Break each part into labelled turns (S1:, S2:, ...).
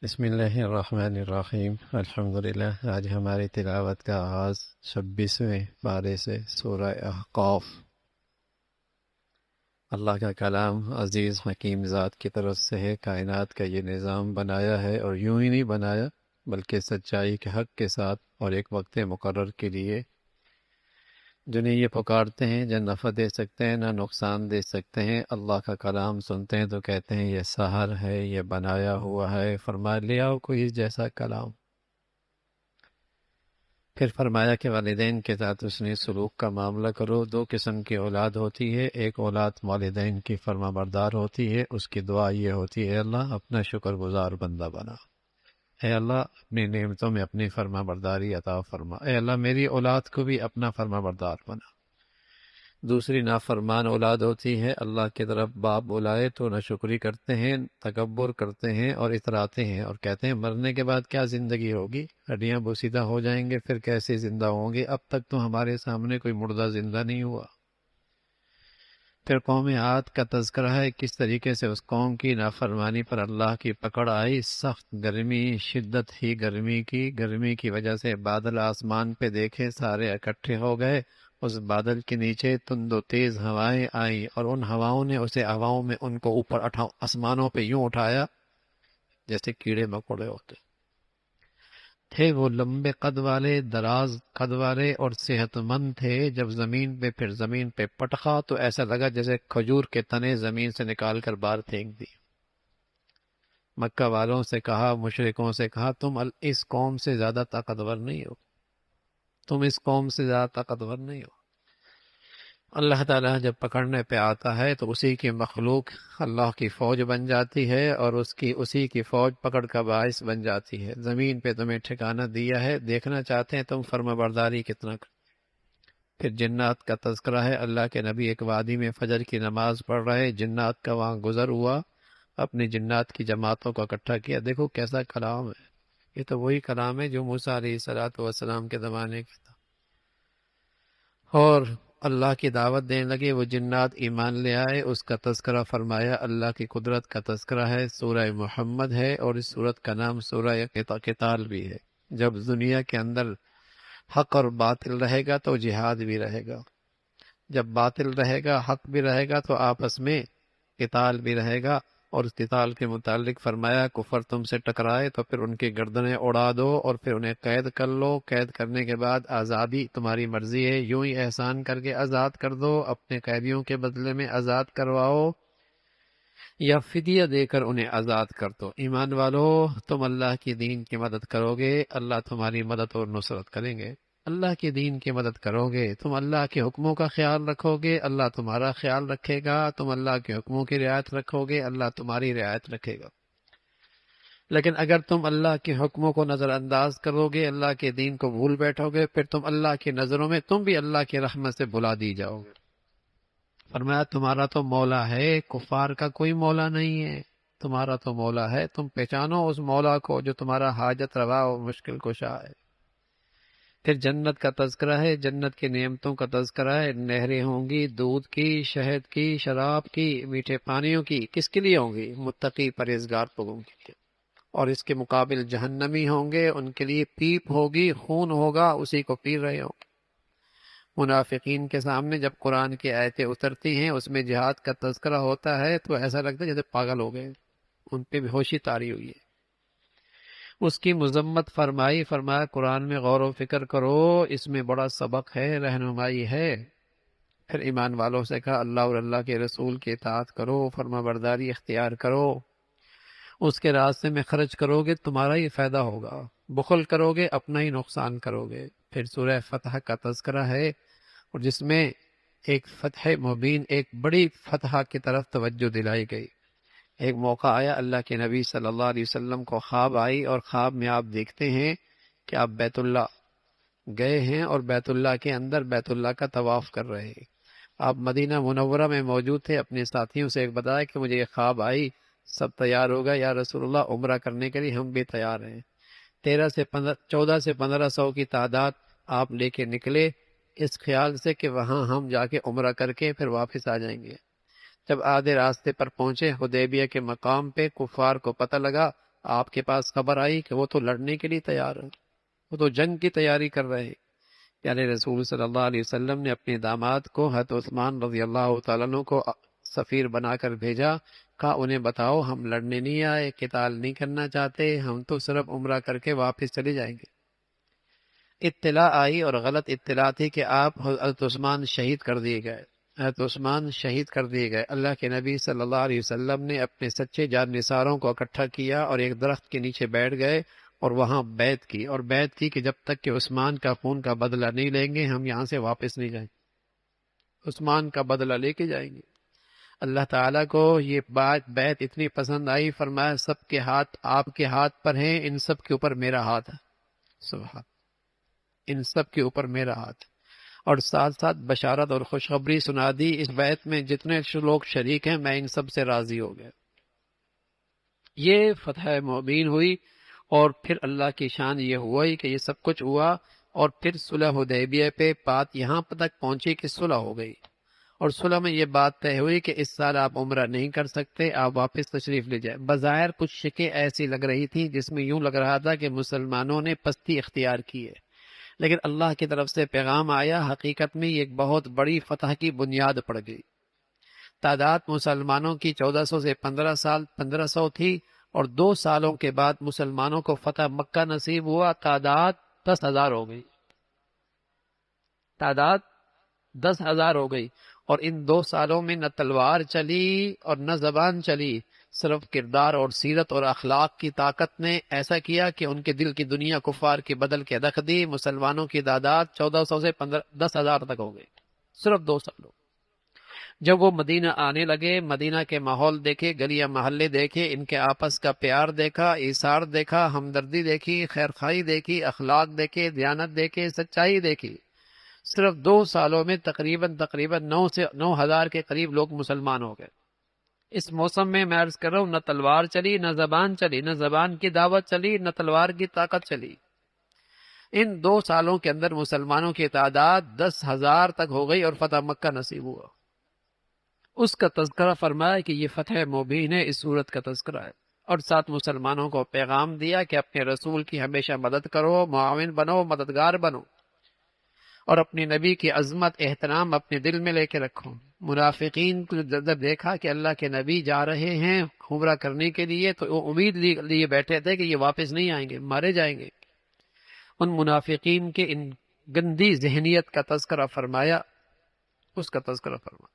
S1: بسم اللہ الرحمن الرحیم الحمدللہ۔ آج ہماری تلاوت کا آغاز 26ویں پارے سے سورہ احقاف۔ اللہ کا کلام عزیز حکیم ذات کی طرف سے ہے۔ کائنات کا یہ نظام بنایا ہے، اور یوں ہی نہیں بنایا بلکہ سچائی کے حق کے ساتھ اور ایک وقت مقرر کے لیے۔ جنہیں یہ پکارتے ہیں نہ نفع دے سکتے ہیں نہ نقصان دے سکتے ہیں، اللہ کا کلام سنتے ہیں تو کہتے ہیں یہ سحر ہے، یہ بنایا ہوا ہے۔ فرما لیا کوئی اس جیسا کلام۔ پھر فرمایا کہ والدین کے ساتھ اس نے سلوک کا معاملہ کرو۔ دو قسم کی اولاد ہوتی ہے، ایک اولاد والدین کی فرما بردار ہوتی ہے، اس کی دعا یہ ہوتی ہے اللہ اپنا شکر گزار بندہ بنا، اے اللہ اپنی نعمتوں میں اپنی فرما برداری عطا فرما، اے اللہ میری اولاد کو بھی اپنا فرما بردار بنا۔ دوسری نافرمان اولاد ہوتی ہے، اللہ کی طرف باپ بلائے تو ناشکری کرتے ہیں، تکبر کرتے ہیں اور اتراتے ہیں، اور کہتے ہیں مرنے کے بعد کیا زندگی ہوگی، ہڈیاں بوسیدہ ہو جائیں گے پھر کیسے زندہ ہوں گے، اب تک تو ہمارے سامنے کوئی مردہ زندہ نہیں ہوا۔ پھر قوم عاد کا تذکرہ ہے، کس طریقے سے اس قوم کی نافرمانی پر اللہ کی پکڑ آئی، سخت گرمی، شدت ہی گرمی کی وجہ سے بادل آسمان پہ دیکھے سارے اکٹھے ہو گئے، اس بادل کے نیچے تند و تیز ہوائیں آئیں، اور ان ہواؤں نے اسے ہواؤں میں ان کو اوپر آسمانوں پہ یوں اٹھایا جیسے کیڑے مکوڑے ہوتے تھے۔ وہ لمبے قد والے، دراز قد والے اور صحت مند تھے۔ جب زمین پہ پٹخا تو ایسا لگا جیسے کھجور کے تنے زمین سے نکال کر باہر پھینک دی۔ مکہ والوں سے کہا، مشرکوں سے کہا، تم اس قوم سے زیادہ طاقتور نہیں ہو، تم اس قوم سے زیادہ طاقتور نہیں ہو۔ اللہ تعالیٰ جب پکڑنے پہ آتا ہے تو اسی کی مخلوق اللہ کی فوج بن جاتی ہے، اور اسی کی فوج پکڑ کا باعث بن جاتی ہے۔ زمین پہ تمہیں ٹھکانہ دیا ہے، دیکھنا چاہتے ہیں تم فرما برداری کتنا پھر جنات کا تذکرہ ہے، اللہ کے نبی ایک وادی میں فجر کی نماز پڑھ رہے، جنات کا وہاں گزر ہوا، اپنی جنات کی جماعتوں کو اکٹھا کیا۔ دیکھو کیسا کلام ہے، یہ تو وہی کلام ہے جو موسیٰ علیہ السلام کے زمانے کا تھا، اور اللہ کی دعوت دینے لگے۔ وہ جنات ایمان لے آئے، اس کا تذکرہ فرمایا، اللہ کی قدرت کا تذکرہ ہے، سورہ محمد ہے، اور اس سورت کا نام سورہ قتال بھی ہے۔ جب دنیا کے اندر حق اور باطل رہے گا تو جہاد بھی رہے گا، جب باطل رہے گا حق بھی رہے گا تو آپس میں قتال بھی رہے گا۔ اور اس قتال کے متعلق فرمایا، کفر تم سے ٹکرائے تو پھر ان کی گردنیں اڑا دو، اور پھر انہیں قید کر لو، قید کرنے کے بعد آزادی تمہاری مرضی ہے، یوں ہی احسان کر کے آزاد کر دو، اپنے قیدیوں کے بدلے میں آزاد کرواؤ، یا فدیہ دے کر انہیں آزاد کر دو۔ ایمان والو، تم اللہ کی دین کی مدد کرو گے، اللہ تمہاری مدد اور نصرت کریں گے۔ اللہ کے دین کی مدد کرو گے، تم اللہ کے حکموں کا خیال رکھو گے، اللہ تمہارا خیال رکھے گا، تم اللہ کے حکموں کی رعایت رکھو گے، اللہ تمہاری رعایت رکھے گا۔ لیکن اگر تم اللہ کے حکموں کو نظر انداز کرو گے، اللہ کے دین کو بھول بیٹھو گے، پھر تم اللہ کی نظروں میں تم بھی اللہ کی رحمت سے بھلا دی جاؤ گے۔ فرمایا تمہارا تو مولا ہے، کفار کا کوئی مولا نہیں ہے، تمہارا تو مولا ہے، تم پہچانو اس مولا کو جو تمہارا حاجت روا اور مشکل کشا ہے۔ پھر جنت کا تذکرہ ہے، جنت کی نعمتوں کا تذکرہ ہے، نہریں ہوں گی دودھ کی، شہد کی، شراب کی، میٹھے پانیوں کی، کس کے لیے ہوں گی؟ متقی پرہیزگار لوگوں کے لیے۔ اور اس کے مقابل جہنمی ہوں گے، ان کے لیے پیپ ہوگی، خون ہوگا، اسی کو پی رہے ہوں گے۔ منافقین کے سامنے جب قرآن کی آیتیں اترتی ہیں، اس میں جہاد کا تذکرہ ہوتا ہے تو ایسا لگتا ہے جیسے پاگل ہو گئے، ان پہ بے ہوشی طاری ہوئی ہے۔ اس کی مذمت فرمائی، فرمایا قرآن میں غور و فکر کرو، اس میں بڑا سبق ہے، رہنمائی ہے۔ پھر ایمان والوں سے کہا اللہ اور اللہ کے رسول کی اطاعت کرو، فرما برداری اختیار کرو، اس کے راستے میں خرچ کرو گے تمہارا ہی فائدہ ہوگا، بخل کرو گے اپنا ہی نقصان کرو گے۔ پھر سورہ فتح کا تذکرہ ہے، اور جس میں ایک فتح مبین، ایک بڑی فتح کی طرف توجہ دلائی گئی۔ ایک موقع آیا، اللہ کے نبی صلی اللہ علیہ وسلم کو خواب آئی، اور خواب میں آپ دیکھتے ہیں کہ آپ بیت اللہ گئے ہیں، اور بیت اللہ کے اندر بیت اللہ کا طواف کر رہے ہیں۔ آپ مدینہ منورہ میں موجود تھے، اپنے ساتھیوں سے ایک بتایا کہ مجھے یہ خواب آئی، سب تیار ہو گئے، یا رسول اللہ عمرہ کرنے کے لیے ہم بھی تیار ہیں۔ 14 سے 1500 کی تعداد آپ لے کے نکلے، اس خیال سے کہ وہاں ہم جا کے عمرہ کر کے پھر واپس آ جائیں گے۔ جب آدھے راستے پر پہنچے حدیبیہ کے مقام پہ، کفار کو پتہ لگا آپ کے پاس خبر آئی کہ وہ تو لڑنے کے لیے تیار ہے، وہ تو جنگ کی تیاری کر رہے ہیں۔ یعنی رسول صلی اللہ علیہ وسلم نے اپنے داماد کو حضرت عثمان رضی اللہ تعالیٰ عنہ کو سفیر بنا کر بھیجا، کہا انہیں بتاؤ ہم لڑنے نہیں آئے، قتال نہیں کرنا چاہتے، ہم تو صرف عمرہ کر کے واپس چلے جائیں گے۔ اطلاع آئی اور غلط اطلاع تھی کہ آپ حضرت عثمان شہید کر دیے گئے، حضرت عثمان شہید کر دیے گئے۔ اللہ کے نبی صلی اللہ علیہ وسلم نے اپنے سچے جاننثاروں کو اکٹھا کیا اور ایک درخت کے نیچے بیٹھ گئے اور وہاں بیعت کی، اور بیعت کی کہ جب تک کہ عثمان کا خون کا بدلہ نہیں لیں گے ہم یہاں سے واپس نہیں جائیں گے، عثمان کا بدلہ لے کے جائیں گے۔ اللہ تعالیٰ کو یہ بیعت اتنی پسند آئی، فرمایا سب کے ہاتھ آپ کے ہاتھ پر ہیں، ان سب کے اوپر میرا ہاتھ ہے، سبحان، ان سب کے اوپر میرا ہاتھ۔ اور ساتھ ساتھ بشارت اور خوشخبری سنا دی، اس بیعت میں جتنے لوگ شریک ہیں میں ان سب سے راضی ہو گیا۔ یہ فتح مبین ہوئی، اور پھر اللہ کی شان یہ ہوا ہی کہ یہ سب کچھ ہوا، اور پھر صلح حدیبیہ پہ بات یہاں تک پہنچی کہ صلح ہو گئی، اور صلح میں یہ بات طے ہوئی کہ اس سال آپ عمرہ نہیں کر سکتے، آپ واپس تشریف لے جائیں۔ بظاہر کچھ شکیں ایسی لگ رہی تھیں جس میں یوں لگ رہا تھا کہ مسلمانوں نے پستی اختیار کی ہے، لیکن اللہ کی طرف سے پیغام آیا، حقیقت میں یہ ایک بہت بڑی فتح کی بنیاد پڑ گئی۔ تعداد مسلمانوں کی 1400 سے 1500 تھی، اور 2 سالوں کے بعد مسلمانوں کو فتح مکہ نصیب ہوا، تعداد 10,000 ہو گئی، تعداد 10,000 ہو گئی۔ اور ان 2 سالوں میں نہ تلوار چلی اور نہ زبان چلی، صرف کردار اور سیرت اور اخلاق کی طاقت نے ایسا کیا کہ ان کے دل کی دنیا کفار کی بدل کے رکھ دی۔ مسلمانوں کی تعداد 1400 سے 10,000 تک ہو گئی، صرف 2 سالوں۔ جب وہ مدینہ آنے لگے، مدینہ کے ماحول دیکھے، گلیاں محلے دیکھے، ان کے آپس کا پیار دیکھا، ایثار دیکھا، ہمدردی دیکھی، خیرخواہی دیکھی، اخلاق دیکھے، دیانت دیکھے، سچائی دیکھی، صرف 2 سالوں میں تقریباً 9,000 کے قریب لوگ مسلمان ہو گئے۔ اس موسم میں عرض کر رہا ہوں، نہ تلوار چلی، نہ زبان چلی، نہ زبان کی دعوت چلی، نہ تلوار کی طاقت چلی۔ ان 2 سالوں کے اندر مسلمانوں کی تعداد 10,000 تک ہو گئی اور فتح مکہ نصیب ہوا۔ اس کا تذکرہ فرمایا کہ یہ فتح مبین ہے، اس صورت کا تذکرہ ہے، اور ساتھ مسلمانوں کو پیغام دیا کہ اپنے رسول کی ہمیشہ مدد کرو، معاون بنو، مددگار بنو، اور اپنے نبی کی عظمت احترام اپنے دل میں لے کے رکھو۔ منافقین کو جب دیکھا کہ اللہ کے نبی جا رہے ہیں عمرہ کرنے کے لیے تو وہ امید لیے بیٹھے تھے کہ یہ واپس نہیں آئیں گے، مارے جائیں گے۔ ان منافقین کے ان گندی ذہنیت کا تذکرہ فرمایا، اس کا تذکرہ فرمایا۔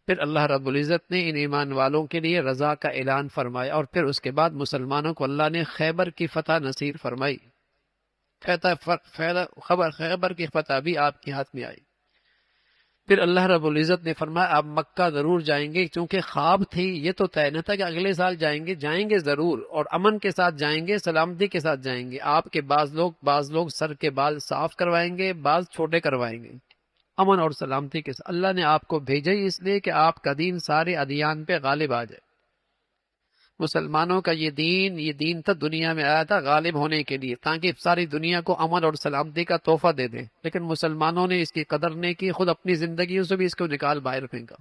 S1: پھر اللہ رب العزت نے ان ایمان والوں کے لیے رضا کا اعلان فرمایا، اور پھر اس کے بعد مسلمانوں کو اللہ نے خیبر کی فتح نصیب فرمائی۔ خیبر کی فتح بھی آپ کے ہاتھ میں آئی۔ پھر اللہ رب العزت نے فرمایا آپ مکہ ضرور جائیں گے، چونکہ خواب تھی، یہ تو طے نہ تھا کہ اگلے سال جائیں گے ضرور، اور امن کے ساتھ جائیں گے، سلامتی کے ساتھ جائیں گے۔ آپ کے بعض لوگ سر کے بال صاف کروائیں گے، بعض چھوٹے کروائیں گے، امن اور سلامتی کے ساتھ۔ اللہ نے آپ کو بھیجا ہی اس لیے کہ آپ کا دین سارے ادیان پہ غالب آ جائے۔ مسلمانوں کا یہ دین تھا، دنیا میں آیا تھا غالب ہونے کے لیے، تاکہ ساری دنیا کو امن اور سلامتی کا تحفہ دے دیں، لیکن مسلمانوں نے اس کی قدر نہیں کی، خود اپنی زندگیوں سے بھی اس کو نکال باہر پھینکا۔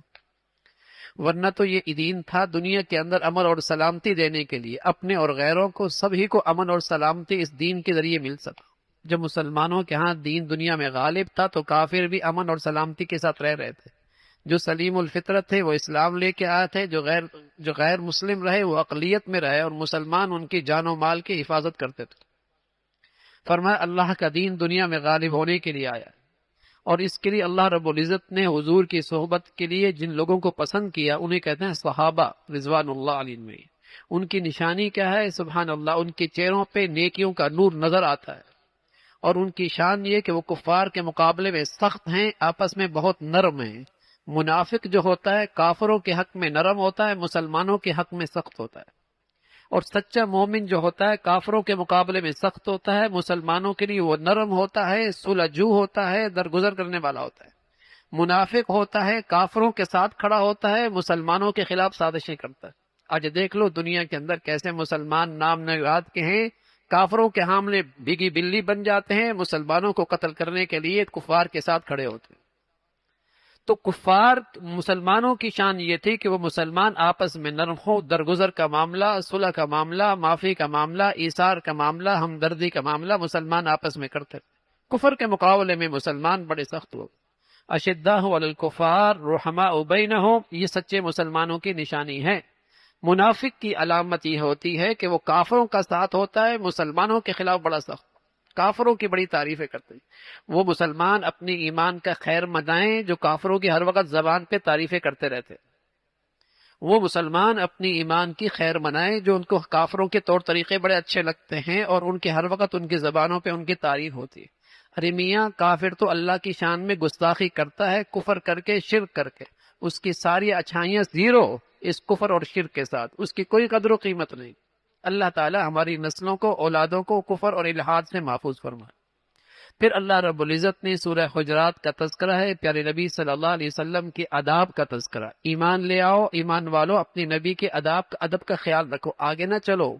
S1: ورنہ تو یہ دین تھا دنیا کے اندر امن اور سلامتی دینے کے لیے، اپنے اور غیروں کو، سبھی کو امن اور سلامتی اس دین کے ذریعے مل سکا۔ جب مسلمانوں کے ہاں دین دنیا میں غالب تھا تو کافر بھی امن اور سلامتی کے ساتھ رہ رہے تھے۔ جو سلیم الفطرت تھے وہ اسلام لے کے آئے تھے، جو غیر مسلم رہے وہ اقلیت میں رہے، اور مسلمان ان کی جان و مال کی حفاظت کرتے تھے۔ فرمایا اللہ کا دین دنیا میں غالب ہونے کے لیے آیا، اور اس کے لیے اللہ رب العزت نے حضور کی صحبت کے لیے جن لوگوں کو پسند کیا انہیں کہتے ہیں صحابہ رضوان اللہ علیہم میں۔ ان کی نشانی کیا ہے؟ سبحان اللہ، ان کے چہروں پہ نیکیوں کا نور نظر آتا ہے، اور ان کی شان یہ کہ وہ کفار کے مقابلے میں سخت ہیں، آپس میں بہت نرم ہیں۔ منافق جو ہوتا ہے کافروں کے حق میں نرم ہوتا ہے، مسلمانوں کے حق میں سخت ہوتا ہے، اور سچا مومن جو ہوتا ہے کافروں کے مقابلے میں سخت ہوتا ہے، مسلمانوں کے لیے وہ نرم ہوتا ہے، صلح ہوتا ہے، درگزر کرنے والا ہوتا ہے۔ منافق ہوتا ہے کافروں کے ساتھ کھڑا ہوتا ہے، مسلمانوں کے خلاف سازشیں کرتا ہے۔ آج دیکھ لو دنیا کے اندر کیسے مسلمان نام نگاد کے ہیں، کافروں کے حاملے بھیگی بلی بن جاتے ہیں، مسلمانوں کو قتل کرنے کے لیے کفار کے ساتھ کھڑے ہوتے ہیں۔ تو کفار مسلمانوں کی شان یہ تھی کہ وہ مسلمان آپس میں نرم ہو، درگزر کا معاملہ، صلح کا معاملہ، معافی کا معاملہ، ایثار کا معاملہ، ہمدردی کا معاملہ مسلمان آپس میں کرتے تھے۔ کفر کے مقابلے میں مسلمان بڑے سخت ہو، اشداء علی الکفار رحماء بینہم، یہ سچے مسلمانوں کی نشانی ہے۔ منافق کی علامت یہ ہوتی ہے کہ وہ کافروں کا ساتھ ہوتا ہے، مسلمانوں کے خلاف بڑا سخت، کافروں کی بڑی تعریفیں کرتے ہیں۔ وہ مسلمان اپنی ایمان کا خیر مدائیں جو کافروں کی ہر وقت زبان پہ تعریفیں کرتے رہتے، وہ مسلمان اپنی ایمان کی خیر منائیں جو ان کو کافروں کے طور طریقے بڑے اچھے لگتے ہیں اور ان کے ہر وقت ان کی زبانوں پہ ان کی تعریف ہوتی ہے۔ ارے میاں، کافر تو اللہ کی شان میں گستاخی کرتا ہے، کفر کر کے، شرک کر کے، اس کی ساری اچھائیاں زیرو اس کفر اور شرک کے ساتھ، اس کی کوئی قدر و قیمت نہیں۔ اللہ تعالی ہماری نسلوں کو، اولادوں کو کفر اور الحاد سے محفوظ فرمائے۔ پھر اللہ رب العزت نے سورہ حجرات کا تذکرہ ہے، پیارے نبی صلی اللہ علیہ وسلم کے آداب کا تذکرہ۔ ایمان لے آؤ، ایمان والو اپنی نبی کے ادب کا خیال رکھو، آگے نہ چلو،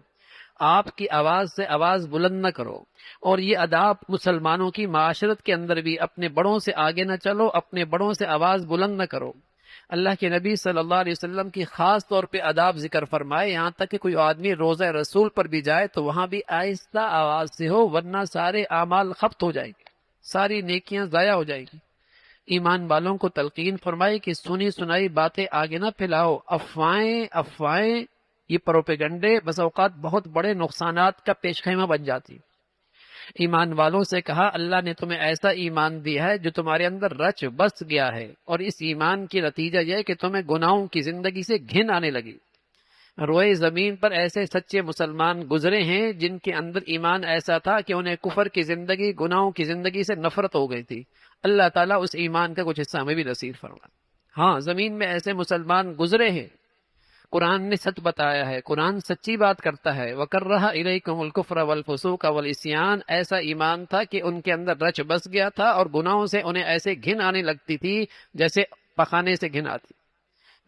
S1: آپ کی آواز سے آواز بلند نہ کرو، اور یہ آداب مسلمانوں کی معاشرت کے اندر بھی، اپنے بڑوں سے آگے نہ چلو، اپنے بڑوں سے آواز بلند نہ کرو۔ اللہ کے نبی صلی اللہ علیہ وسلم کی خاص طور پہ آداب ذکر فرمائے، یہاں تک کہ کوئی آدمی روضہ رسول پر بھی جائے تو وہاں بھی آہستہ آواز سے ہو، ورنہ سارے اعمال خبط ہو جائیں گے، ساری نیکیاں ضائع ہو جائیں گی۔ ایمان والوں کو تلقین فرمائی کہ سنی سنائی باتیں آگے نہ پھیلاؤ، افواہیں یہ پروپیگنڈے بس اوقات بہت بڑے نقصانات کا پیش خیمہ بن جاتی۔ ایمان والوں سے کہا اللہ نے تمہیں ایسا ایمان دیا ہے جو تمہارے اندر رچ بس گیا ہے، اور اس ایمان کی نتیجہ یہ ہے کہ تمہیں گناہوں کی زندگی سے گھن آنے لگی۔ روئے زمین پر ایسے سچے مسلمان گزرے ہیں جن کے اندر ایمان ایسا تھا کہ انہیں کفر کی زندگی، گناہوں کی زندگی سے نفرت ہو گئی تھی۔ اللہ تعالیٰ اس ایمان کا کچھ حصہ ہمیں بھی نصیب فرمائے۔ ہاں، زمین میں ایسے مسلمان گزرے ہیں، قرآن نے سچ بتایا ہے، قرآن سچی بات کرتا ہے۔ وَكَرَّهَ إِلَيْكُمُ الْكُفْرَ وَالْفُسُوقَ وَالْعِصْيَانَ، ایسا ایمان تھا کہ ان کے اندر رچ بس گیا تھا اور گناہوں سے انہیں ایسے گھن آنے لگتی تھی جیسے پخانے سے گھن آتی۔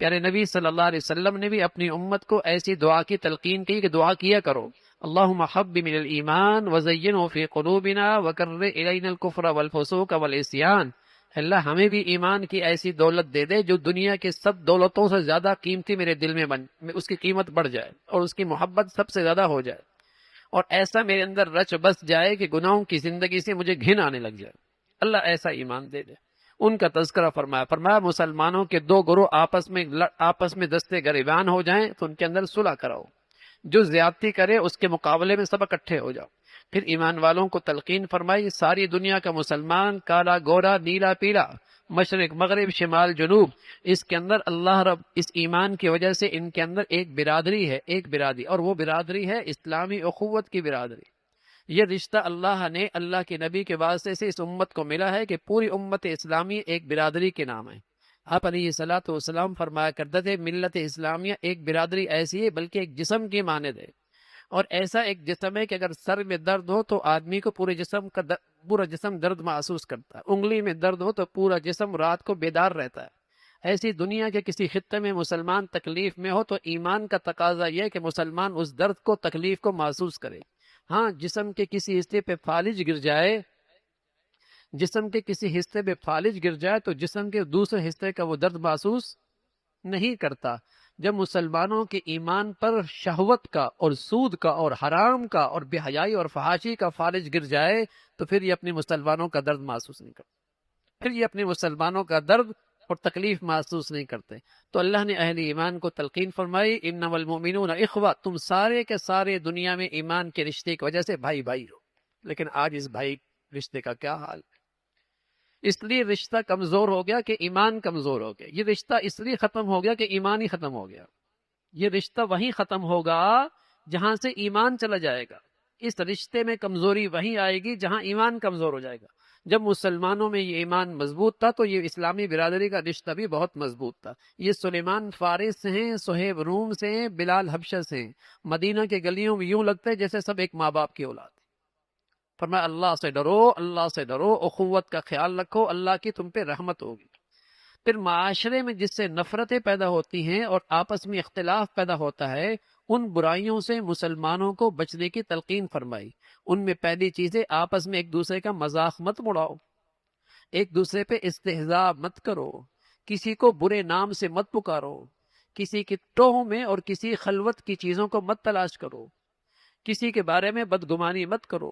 S1: پیارے نبی صلی اللہ علیہ وسلم نے بھی اپنی امت کو ایسی دعا کی تلقین کی کہ دعا کیا کرو، اللہم حبب من الایمان وزینہ فی قلوبنا وکرر الینا الکفر والفسوق والعصیان۔ اللہ ہمیں بھی ایمان کی ایسی دولت دے دے جو دنیا کے سب دولتوں سے زیادہ قیمتی میرے دل میں اس کی قیمت بڑھ جائے اور اس کی محبت سب سے زیادہ ہو جائے، اور ایسا میرے اندر رچ بس جائے کہ گناہوں کی زندگی سے مجھے گھن آنے لگ جائے۔ اللہ ایسا ایمان دے دے۔ ان کا تذکرہ فرمایا مسلمانوں کے دو گروہ آپس میں دستے گریبان ہو جائیں تو ان کے اندر صلح کراؤ، جو زیادتی کرے اس کے مقابلے میں سب اکٹھے ہو جاؤ۔ پھر ایمان والوں کو تلقین فرمائی، ساری دنیا کا مسلمان، کالا گورا نیلا پیلا، مشرق مغرب شمال جنوب، اس کے اندر اللہ رب اس ایمان کی وجہ سے ان کے اندر ایک برادری ہے، ایک برادری، اور وہ برادری ہے اسلامی اخوت کی برادری۔ یہ رشتہ اللہ نے اللہ کے نبی کے واسطے سے اس امت کو ملا ہے کہ پوری امت اسلامی ایک برادری کے نام ہے۔ آپ علیہ الصلوۃ والسلام فرمایا کرتے تھے ملت اسلامیہ ایک برادری ایسی ہے بلکہ ایک جسم کی مانند ہے، اور ایسا ایک جسم ہے کہ اگر سر میں درد ہو تو آدمی کو پورا جسم درد محسوس کرتا ہے، انگلی میں درد ہو تو پورا جسم رات کو بیدار رہتا ہے۔ ایسی دنیا کے کسی خطے میں مسلمان تکلیف میں ہو تو ایمان کا تقاضا یہ ہے کہ مسلمان اس درد کو، تکلیف کو محسوس کرے۔ ہاں، جسم کے کسی حصے پہ فالج گر جائے، تو جسم کے دوسرے حصے کا وہ درد محسوس نہیں کرتا۔ جب مسلمانوں کے ایمان پر شہوت کا اور سود کا اور حرام کا اور بے حیائی اور فحاشی کا فالج گر جائے تو پھر یہ اپنے مسلمانوں کا درد محسوس نہیں کرتا، پھر یہ اپنے مسلمانوں کا درد اور تکلیف محسوس نہیں کرتے۔ تو اللہ نے اہل ایمان کو تلقین فرمائی، انما المؤمنون اخوہ، تم سارے کے سارے دنیا میں ایمان کے رشتے کی وجہ سے بھائی بھائی ہو۔ لیکن آج اس بھائی رشتے کا کیا حال ہے؟ اس لیے رشتہ کمزور ہو گیا کہ ایمان کمزور ہو گیا، یہ رشتہ اس لیے ختم ہو گیا کہ ایمان ہی ختم ہو گیا۔ یہ رشتہ وہیں ختم ہوگا جہاں سے ایمان چلا جائے گا، اس رشتے میں کمزوری وہیں آئے گی جہاں ایمان کمزور ہو جائے گا۔ جب مسلمانوں میں یہ ایمان مضبوط تھا تو یہ اسلامی برادری کا رشتہ بھی بہت مضبوط تھا۔ یہ سلیمان فارس سے ہیں، صہیب روم سے ہیں، بلال حبشہ سے ہیں، مدینہ کے گلیوں میں یوں لگتا ہے جیسے سب ایک ماں باپ کی اولاد۔ فرمایا اللہ سے ڈرو، اللہ سے ڈرو، اخوت کا خیال رکھو، اللہ کی تم پہ رحمت ہوگی۔ پھر معاشرے میں جس سے نفرتیں پیدا ہوتی ہیں اور آپس میں اختلاف پیدا ہوتا ہے، ان برائیوں سے مسلمانوں کو بچنے کی تلقین فرمائی۔ ان میں پہلی چیز ہے آپس میں ایک دوسرے کا مذاق مت اڑاؤ، ایک دوسرے پہ استہزاء مت کرو،
S2: کسی کو برے نام سے مت پکارو، کسی کی ٹوہ میں اور کسی خلوت کی چیزوں کو مت تلاش کرو، کسی کے بارے میں بدگمانی مت کرو،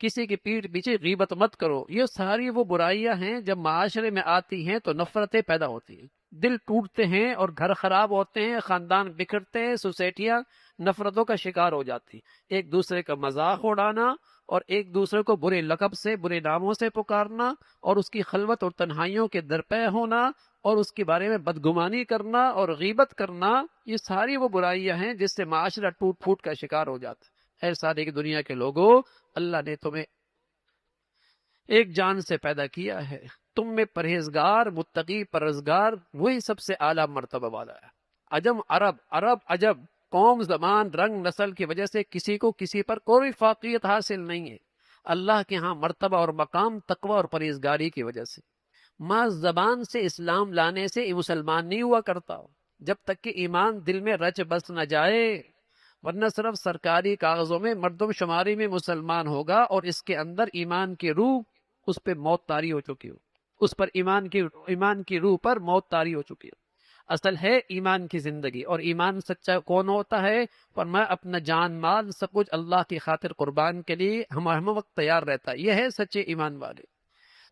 S2: کسی کی پیٹھ پیچھے غیبت مت کرو۔ یہ ساری وہ برائیاں ہیں جب معاشرے میں آتی ہیں تو نفرتیں پیدا ہوتی ہیں، دل ٹوٹتے ہیں اور گھر خراب ہوتے ہیں، خاندان بکھرتے ہیں، سوسائٹیاں نفرتوں کا شکار ہو جاتی، ایک دوسرے کا مذاق اڑانا اور ایک دوسرے کو برے لقب سے، برے ناموں سے پکارنا اور اس کی خلوت اور تنہائیوں کے درپے ہونا اور اس کے بارے میں بدگمانی کرنا اور غیبت کرنا، یہ ساری وہ برائیاں ہیں جس سے معاشرہ ٹوٹ پھوٹ کا شکار ہو جاتا ہے۔ اے ساری کی دنیا کے لوگوں، اللہ نے تمہیں ایک جان سے پیدا کیا ہے، تم میں پرہیزگار، متقی، پرہیزگار وہی سب سے اعلیٰ مرتبہ والا ہے۔ عجم عرب، عرب عجب، قوم، زبان، رنگ، نسل کی وجہ سے کسی کو کسی پر کوئی فاقیت حاصل نہیں ہے۔ اللہ کے ہاں مرتبہ اور مقام تقوی اور پرہیزگاری کی وجہ سے۔ محض زبان سے اسلام لانے سے یہ مسلمان نہیں ہوا کرتا جب تک کہ ایمان دل میں رچ بس نہ جائے، ورنہ صرف سرکاری کاغذوں میں مردم شماری میں مسلمان ہوگا اور اس کے اندر ایمان کی روح اس پہ موت طاری ہو چکی ہو، اس پر ایمان کی روح پر موت طاری ہو چکی ہو۔ اصل ہے ایمان کی زندگی، اور ایمان سچا کون ہوتا ہے؟ فرمایا اپنا جان مال سب کچھ اللہ کی خاطر قربان کے لیے ہم وقت تیار رہتا ہے، یہ ہے سچے ایمان والے۔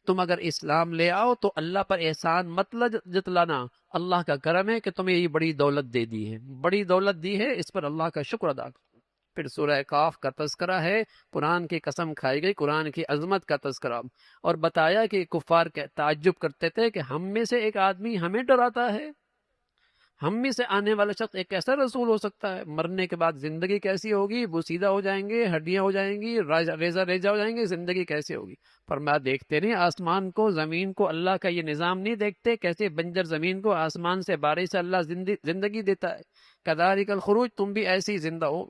S2: تم اگر اسلام لے آؤ تو اللہ پر احسان مت جتلانا، اللہ کا کرم ہے کہ تمہیں یہ بڑی دولت دے دی ہے، بڑی دولت دی ہے، اس پر اللہ کا شکر ادا کرو۔ پھر سورہ کاف کا تذکرہ ہے، قرآن کی قسم کھائی گئی، قرآن کی عظمت کا تذکرہ، اور بتایا کہ کفار تعجب کرتے تھے کہ ہم میں سے ایک آدمی ہمیں ڈراتا ہے، ہم میں سے آنے والا شخص ایک ایسا رسول ہو سکتا ہے؟ مرنے کے بعد زندگی کیسی ہوگی؟ بوسیدہ ہو جائیں گے، ہڈیاں ہو جائیں گی، ریزہ ریزہ ہو جائیں گے، زندگی کیسی ہوگی؟ فرمایا دیکھتے نہیں آسمان کو، زمین کو، اللہ کا یہ نظام نہیں دیکھتے کیسے بنجر زمین کو آسمان سے بارش سے اللہ زندگی دیتا ہے؟ کذالک الخروج، تم بھی ایسے ہی زندہ ہو۔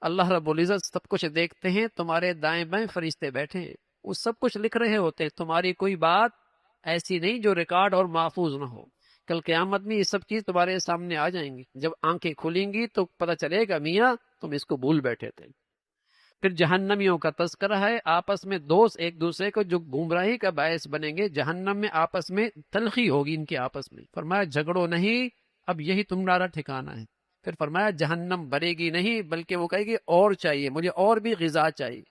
S2: اللہ رب العزت سب کچھ دیکھتے ہیں، تمہارے دائیں بائیں فرشتے بیٹھے ہیں، وہ سب کچھ لکھ رہے ہوتے ہیں، تمہاری کوئی بات ایسی نہیں جو ریکارڈ اور محفوظ نہ ہو۔ کل قیامت میں یہ سب چیز تمہارے سامنے آ جائیں گی، جب آنکھیں کھلیں گی تو پتہ چلے گا میاں تم اس کو بھول بیٹھے تھے۔ پھر جہنمیوں کا تذکرہ ہے، آپس میں دوست ایک دوسرے کو جو گمراہی کا باعث بنیں گے، جہنم میں آپس میں تلخی ہوگی ان کے آپس میں۔ فرمایا جھگڑو نہیں، اب یہی تمہارا ٹھکانہ ہے۔ پھر فرمایا جہنم بھرے گی نہیں، بلکہ وہ کہے گی اور چاہیے مجھے، اور بھی غذا چاہیے۔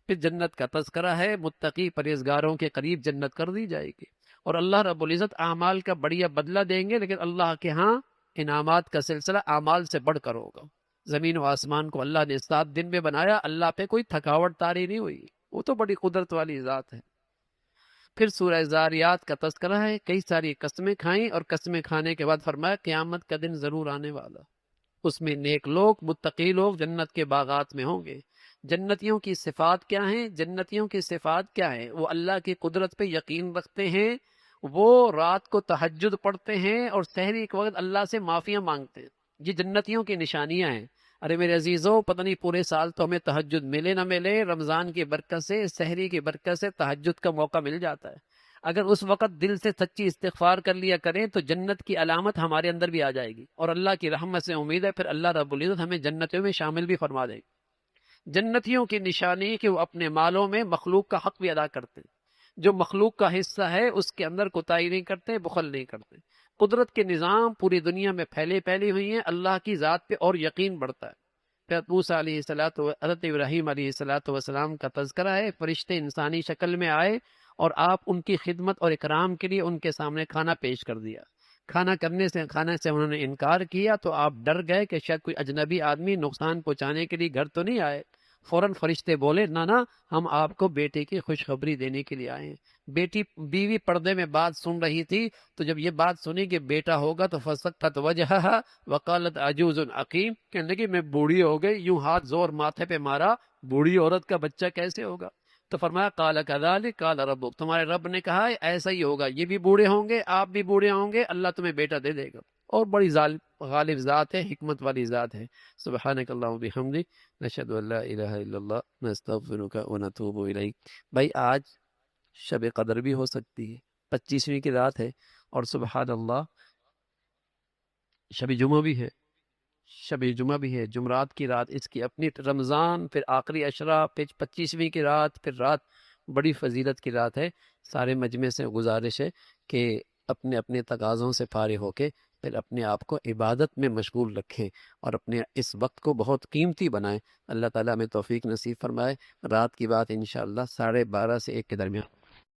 S2: پھر جنت کا تذکرہ ہے، متقی پرہیزگاروں کے قریب جنت کر دی جائے گی، اور اللہ رب العزت اعمال کا بڑھیا بدلہ دیں گے، لیکن اللہ کے ہاں انعامات کا سلسلہ اعمال سے بڑھ کر ہوگا۔ زمین و آسمان کو اللہ نے 7 دن میں بنایا، اللہ پہ کوئی تھکاوٹ طاری نہیں ہوئی، وہ تو بڑی قدرت والی ذات ہے۔ پھر سورہ زاریات کا تذکرہ ہے، کئی ساری قسمیں کھائیں اور قسمیں کھانے کے بعد فرمایا قیامت کا دن ضرور آنے والا، اس میں نیک لوگ، متقی لوگ جنت کے باغات میں ہوں گے۔ جنتیوں کی صفات کیا ہیں؟ جنتیوں کی صفات کیا ہیں؟ وہ اللہ کی قدرت پہ یقین رکھتے ہیں، وہ رات کو تہجد پڑھتے ہیں اور سحری کے وقت اللہ سے معافیاں مانگتے ہیں، یہ جنتیوں کی نشانیاں ہیں۔ ارے میرے عزیزوں، پتہ نہیں پورے سال تو ہمیں تہجد ملے نہ ملے، رمضان کی برکت سے، سحری کی برکت سے تہجد کا موقع مل جاتا ہے۔ اگر اس وقت دل سے سچی استغفار کر لیا کریں تو جنت کی علامت ہمارے اندر بھی آ جائے گی، اور اللہ کی رحمت سے امید ہے پھر اللہ رب العزت ہمیں جنتوں میں شامل بھی فرما دے گی۔ جنتیوں کی نشانی کہ وہ اپنے مالوں میں مخلوق کا حق بھی ادا کرتے ہیں، جو مخلوق کا حصہ ہے اس کے اندر کوتاہی نہیں کرتے، بخل نہیں کرتے۔ قدرت کے نظام پوری دنیا میں پھیلی ہوئی ہیں، اللہ کی ذات پہ اور یقین بڑھتا ہے۔ پھر موسیٰ علیہ الصلوۃ حضرت ابراہیم علیہ الصلوۃ والسلام کا تذکرہ ہے، فرشتے انسانی شکل میں آئے اور آپ ان کی خدمت اور اکرام کے لیے ان کے سامنے کھانا پیش کر دیا۔ کھانے سے انہوں نے انکار کیا تو آپ ڈر گئے کہ شاید کوئی اجنبی آدمی نقصان پہنچانے کے لیے گھر تو نہیں آئے۔ فوراً فرشتے بولے نہ ہم آپ کو بیٹے کی خوشخبری دینے کے لیے آئے ہیں۔ بیوی پردے میں بات سن رہی تھی، تو جب یہ بات سنی کہ بیٹا ہوگا تو فسقت وجہہا وقالت عجوز عقیم، کہنے لگی میں بوڑھی ہو گئی، یوں ہاتھ زور ماتھے پہ مارا، بوڑھی عورت کا بچہ کیسے ہوگا؟ تو فرمایا قال کذالک قال ربک، تمہارے رب نے کہا ہے ایسا ہی ہوگا، یہ بھی بوڑھے ہوں گے، آپ بھی بوڑھے ہوں گے، اللہ تمہیں بیٹا دے دے گا۔ اور بڑی غالب ذات ہے، حکمت والی ذات ہے۔ سبحانک اللہم بحمدک، نشہد ان لا الہ الا اللہ، نستغفرک ونتوب الیک۔ بھائی آج شب قدر بھی ہو سکتی ہے، 25ویں کی رات ہے، اور سبحان اللہ شب جمعہ بھی ہے، شب جمعہ بھی ہے، جمعرات کی رات، اس کی اپنی رمضان، پھر آخری عشرہ، پھر 25ویں کی رات، پھر رات بڑی فضیلت کی رات ہے۔ سارے مجمع سے گزارش ہے کہ
S1: اپنے اپنے تقاضوں سے فارغ ہو کے پھر اپنے آپ کو عبادت میں مشغول رکھیں اور اپنے اس وقت کو بہت قیمتی بنائیں۔ اللہ تعالیٰ ہمیں توفیق نصیب فرمائے۔ رات کی بات انشاءاللہ 12:30 سے 1 کے درمیان